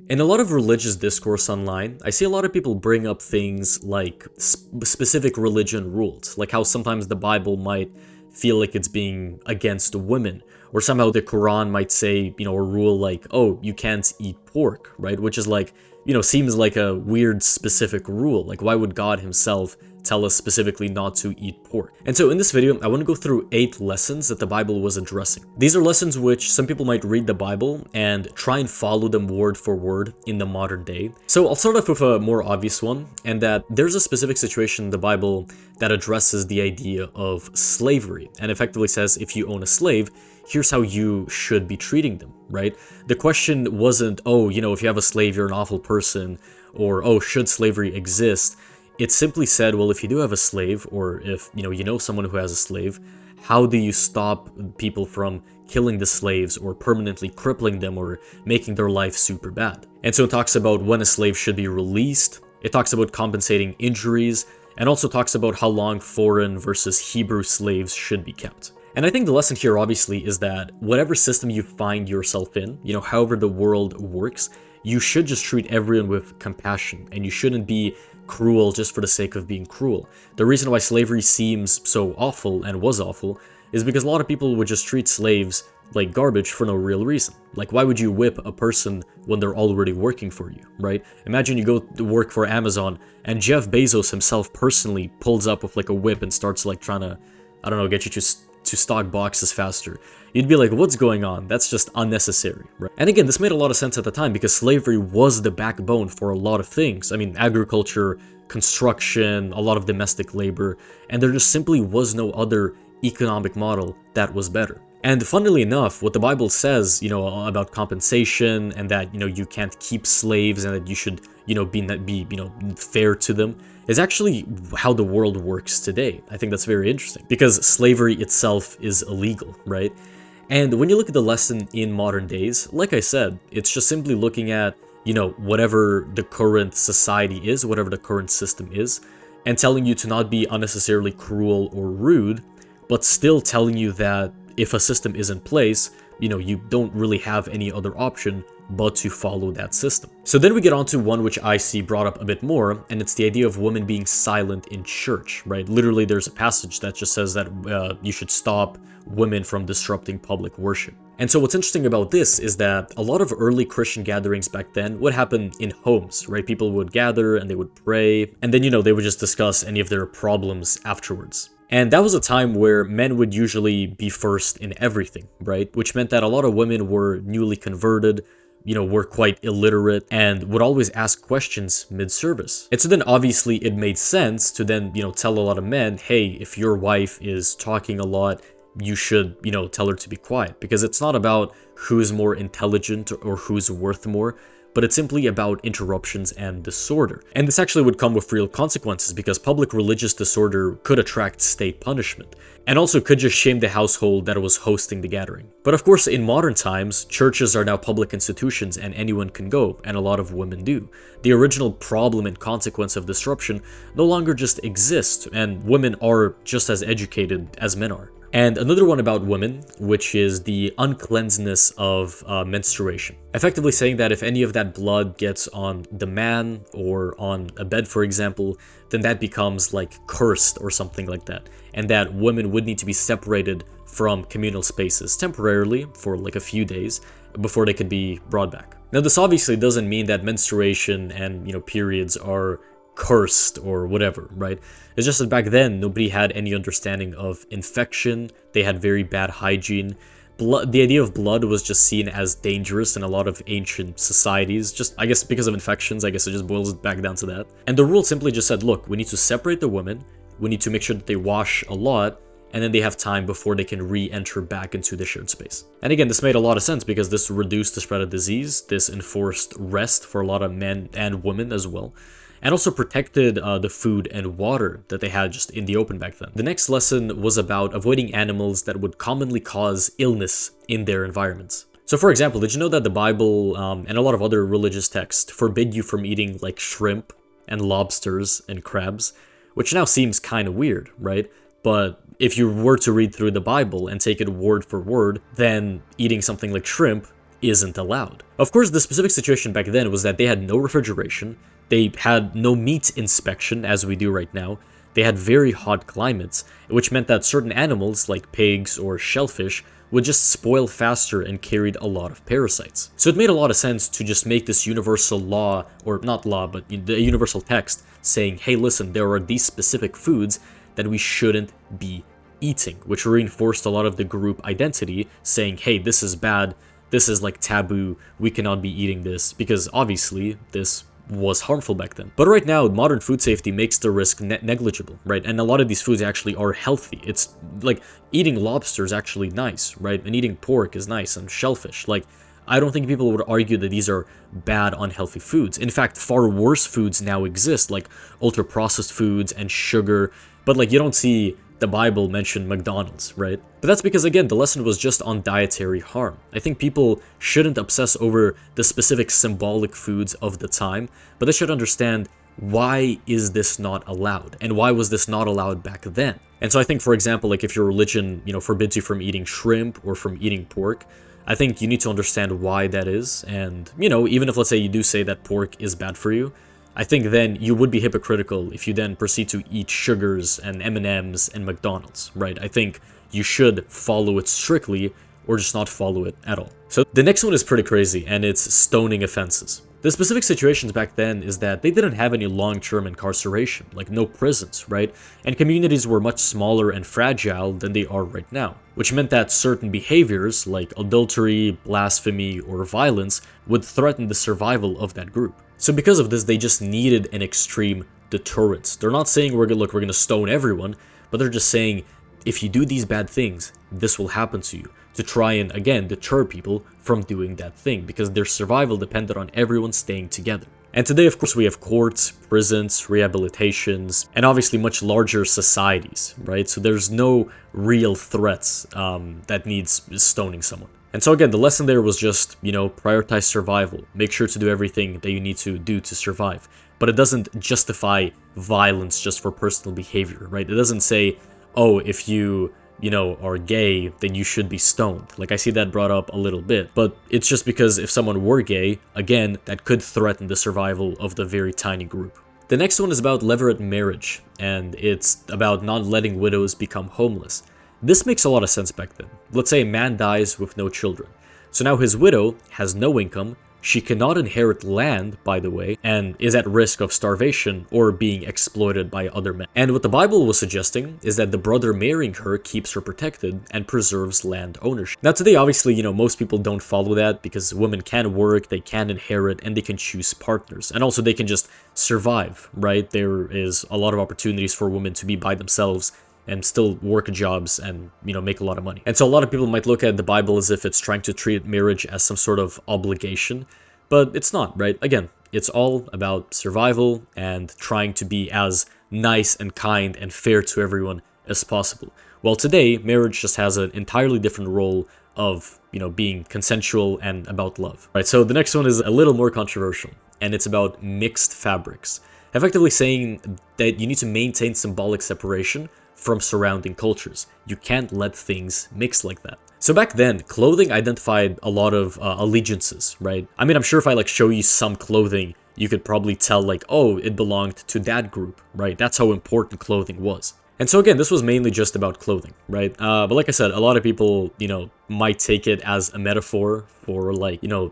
In a lot of religious discourse online, I see a lot of people bring up things like specific religion rules, like how sometimes the Bible might feel like it's being against women, or somehow the Quran might say, a rule like, oh, you can't eat pork, right? Which is like, seems like a weird specific rule. Like, why would God himself tell us specifically not to eat pork? And so in this video, I want to go through 8 lessons that the Bible was addressing. These are lessons which some people might read the Bible and try and follow them word for word in the modern day. So I'll start off with a more obvious one, and that there's a specific situation in the Bible that addresses the idea of slavery, and effectively says if you own a slave, here's how you should be treating them, right? The question wasn't, oh, if you have a slave, you're an awful person, or, oh, should slavery exist? It simply said, well, if you do have a slave, or if, you know someone who has a slave, how do you stop people from killing the slaves or permanently crippling them or making their life super bad? And so it talks about when a slave should be released. It talks about compensating injuries, and also talks about how long foreign versus Hebrew slaves should be kept. And I think the lesson here obviously is that whatever system you find yourself in, however the world works, you should just treat everyone with compassion, and you shouldn't be cruel just for the sake of being cruel. The reason why slavery seems so awful and was awful is because a lot of people would just treat slaves like garbage for no real reason. Like, why would you whip a person when they're already working for you, right? Imagine you go to work for Amazon and Jeff Bezos himself personally pulls up with like a whip and starts like trying to, I don't know, get you to stock boxes faster. You'd be like, what's going on? That's just unnecessary, right? And again, this made a lot of sense at the time because slavery was the backbone for a lot of things. I mean, agriculture, construction, a lot of domestic labor, and there just simply was no other economic model that was better. And funnily enough, what the Bible says, about compensation and that, you can't keep slaves and that you should, be fair to them, is actually how the world works today. I think that's very interesting because slavery itself is illegal, right? And when you look at the lesson in modern days, like I said, it's just simply looking at, whatever the current society is, whatever the current system is, and telling you to not be unnecessarily cruel or rude, but still telling you that if a system is in place, you don't really have any other option but to follow that system. So then we get on to one which I see brought up a bit more, and it's the idea of women being silent in church, right? Literally, there's a passage that just says that you should stop women from disrupting public worship. And so what's interesting about this is that a lot of early Christian gatherings back then would happen in homes, right? People would gather and they would pray, and then, they would just discuss any of their problems afterwards. And that was a time where men would usually be first in everything, right? Which meant that a lot of women were newly converted, were quite illiterate, and would always ask questions mid-service. And so then obviously it made sense to then, tell a lot of men, hey, if your wife is talking a lot, you should, tell her to be quiet. Because it's not about who's more intelligent or who's worth more, but it's simply about interruptions and disorder. And this actually would come with real consequences because public religious disorder could attract state punishment, and also could just shame the household that was hosting the gathering. But of course, in modern times, churches are now public institutions and anyone can go, and a lot of women do. The original problem and consequence of disruption no longer just exists, and women are just as educated as men are. And another one about women, which is the uncleanness of menstruation. Effectively saying that if any of that blood gets on the man or on a bed, for example, then that becomes like cursed or something like that. And that women would need to be separated from communal spaces temporarily for like a few days before they could be brought back. Now, this obviously doesn't mean that menstruation and, periods are cursed or whatever, right? It's just that back then nobody had any understanding of infection. They had very bad hygiene. The idea of blood was just seen as dangerous in a lot of ancient societies, just I guess because of infections. I guess it just boils back down to that. And the rule simply just said, look, we need to separate the women, we need to make sure that they wash a lot, and then they have time before they can re-enter back into the shared space. And again, this made a lot of sense because this reduced the spread of disease, this enforced rest for a lot of men and women as well, and also protected the food and water that they had just in the open back then. The next lesson was about avoiding animals that would commonly cause illness in their environments. So for example, did you know that the Bible and a lot of other religious texts forbid you from eating like shrimp and lobsters and crabs, which now seems kind of weird, right? But if you were to read through the Bible and take it word for word, then eating something like shrimp isn't allowed. Of course, the specific situation back then was that they had no refrigeration, they had no meat inspection as we do right now, they had very hot climates, which meant that certain animals, like pigs or shellfish, would just spoil faster and carried a lot of parasites. So it made a lot of sense to just make this universal law, or not law, but the universal text saying, hey, listen, there are these specific foods that we shouldn't be eating, which reinforced a lot of the group identity, saying, hey, this is bad, this is like taboo, we cannot be eating this, because obviously this was harmful back then. But right now, modern food safety makes the risk negligible, right? And a lot of these foods actually are healthy. It's like eating lobster is actually nice, right? And eating pork is nice, and shellfish. Like, I don't think people would argue that these are bad, unhealthy foods. In fact, far worse foods now exist, like ultra-processed foods and sugar. But like, you don't see the Bible mention McDonald's, right? But that's because, again, the lesson was just on dietary harm. I think people shouldn't obsess over the specific symbolic foods of the time, but they should understand, why is this not allowed? And why was this not allowed back then? And so I think, for example, like if your religion, forbids you from eating shrimp or from eating pork, I think you need to understand why that is. And, even if, let's say, you do say that pork is bad for you, I think then you would be hypocritical if you then proceed to eat sugars and M&Ms and McDonald's, right? I think you should follow it strictly or just not follow it at all. So the next one is pretty crazy, and it's stoning offenses. The specific situations back then is that they didn't have any long-term incarceration, like no prisons, right? And communities were much smaller and fragile than they are right now, which meant that certain behaviors like adultery, blasphemy, or violence would threaten the survival of that group. So because of this, they just needed an extreme deterrent. They're not saying we're gonna stone everyone, but they're just saying, if you do these bad things, this will happen to you, to try and, again, deter people from doing that thing, because their survival depended on everyone staying together. And today, of course, we have courts, prisons, rehabilitations, and obviously much larger societies, right? So there's no real threats that needs stoning someone. And so again, the lesson there was just, prioritize survival. Make sure to do everything that you need to do to survive. But it doesn't justify violence just for personal behavior, right? It doesn't say, oh, if you, are gay, then you should be stoned. Like, I see that brought up a little bit. But it's just because if someone were gay, again, that could threaten the survival of the very tiny group. The next one is about levirate marriage, and it's about not letting widows become homeless. This makes a lot of sense back then. Let's say a man dies with no children. So now his widow has no income, she cannot inherit land, by the way, and is at risk of starvation or being exploited by other men. And what the Bible was suggesting is that the brother marrying her keeps her protected and preserves land ownership. Now today, obviously, most people don't follow that because women can work, they can inherit, and they can choose partners. And also they can just survive, right? There is a lot of opportunities for women to be by themselves and still work jobs and, make a lot of money. And so a lot of people might look at the Bible as if it's trying to treat marriage as some sort of obligation, but it's not, right? Again, it's all about survival and trying to be as nice and kind and fair to everyone as possible. Well, today, marriage just has an entirely different role of, being consensual and about love. Right, so the next one is a little more controversial, and it's about mixed fabrics. Effectively saying that you need to maintain symbolic separation from surrounding cultures. You can't let things mix like that. So back then, clothing identified a lot of allegiances, right? I mean, I'm sure if I show you some clothing, you could probably tell oh, it belonged to that group, right? That's how important clothing was. And so again, this was mainly just about clothing, right? But like I said, a lot of people, might take it as a metaphor for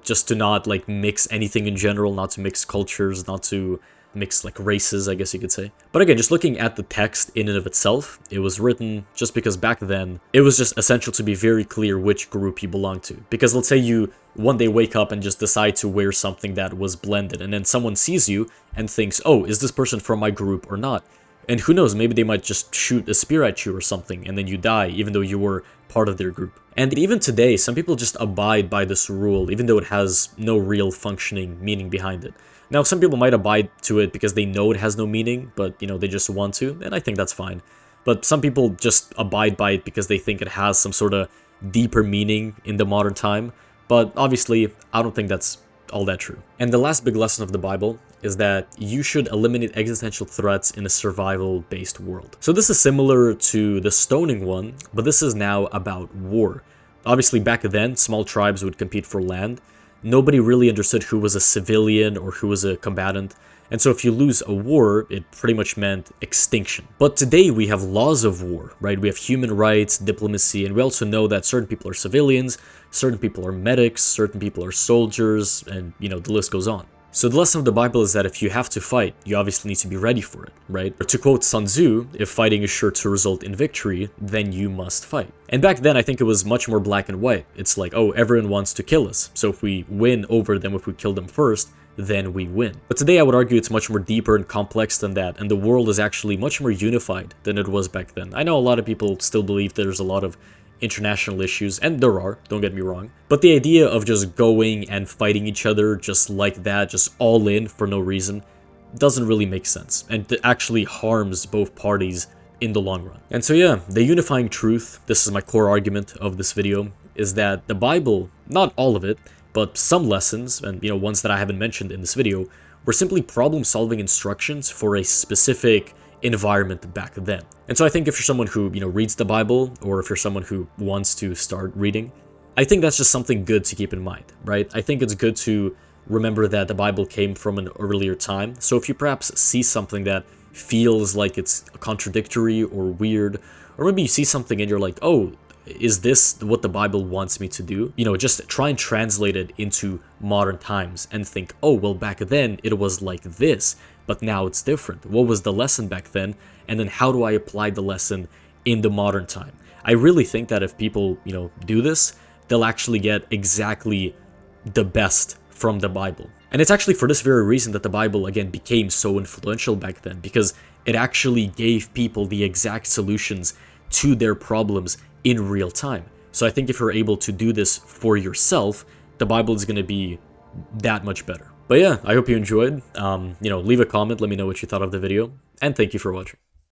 just to not mix anything in general, not to mix cultures, not to mix races, I guess you could say. But again, just looking at the text in and of itself, it was written just because back then it was just essential to be very clear which group you belong to. Because let's say you one day wake up and just decide to wear something that was blended, and then someone sees you and thinks, oh, is this person from my group or not? And who knows, maybe they might just shoot a spear at you or something, and then you die even though you were part of their group. And even today, some people just abide by this rule even though it has no real functioning meaning behind it. Now, some people might abide to it because they know it has no meaning, but, they just want to, and I think that's fine. But some people just abide by it because they think it has some sort of deeper meaning in the modern time, but obviously, I don't think that's all that true. And the last big lesson of the Bible is that you should eliminate existential threats in a survival-based world. So this is similar to the stoning one, but this is now about war. Obviously, back then, small tribes would compete for land. Nobody really understood who was a civilian or who was a combatant. And so if you lose a war, it pretty much meant extinction. But today we have laws of war, right? We have human rights, diplomacy, and we also know that certain people are civilians, certain people are medics, certain people are soldiers, and, you know, the list goes on. So the lesson of the Bible is that if you have to fight, you obviously need to be ready for it, right? Or to quote Sun Tzu, if fighting is sure to result in victory, then you must fight. And back then, I think it was much more black and white. It's like, oh, everyone wants to kill us. So if we win over them, if we kill them first, then we win. But today I would argue it's much more deeper and complex than that, and the world is actually much more unified than it was back then. I know a lot of people still believe there's a lot of international issues, and there are, don't get me wrong, but the idea of just going and fighting each other just like that, just all in for no reason, doesn't really make sense, and it actually harms both parties in the long run. And so yeah, the unifying truth, this is my core argument of this video, is that the Bible, not all of it, but some lessons, and you know, ones that I haven't mentioned in this video, were simply problem-solving instructions for a specific environment back then. And so I think if you're someone who, you know, reads the Bible, or if you're someone who wants to start reading, I think that's just something good to keep in mind, right? I think it's good to remember that the Bible came from an earlier time. So if you perhaps see something that feels like it's contradictory or weird, or maybe you see something and you're like, oh, is this what the Bible wants me to do? You know, just try and translate it into modern times and think, oh, well, back then it was like this, but now it's different. What was the lesson back then? And then how do I apply the lesson in the modern time? I really think that if people, you know, do this, they'll actually get exactly the best from the Bible. And it's actually for this very reason that the Bible, again, became so influential back then, because it actually gave people the exact solutions to their problems in real time. So I think if you're able to do this for yourself, the Bible is going to be that much better. But yeah, I hope you enjoyed. You know, leave a comment, let me know what you thought of the video, and thank you for watching.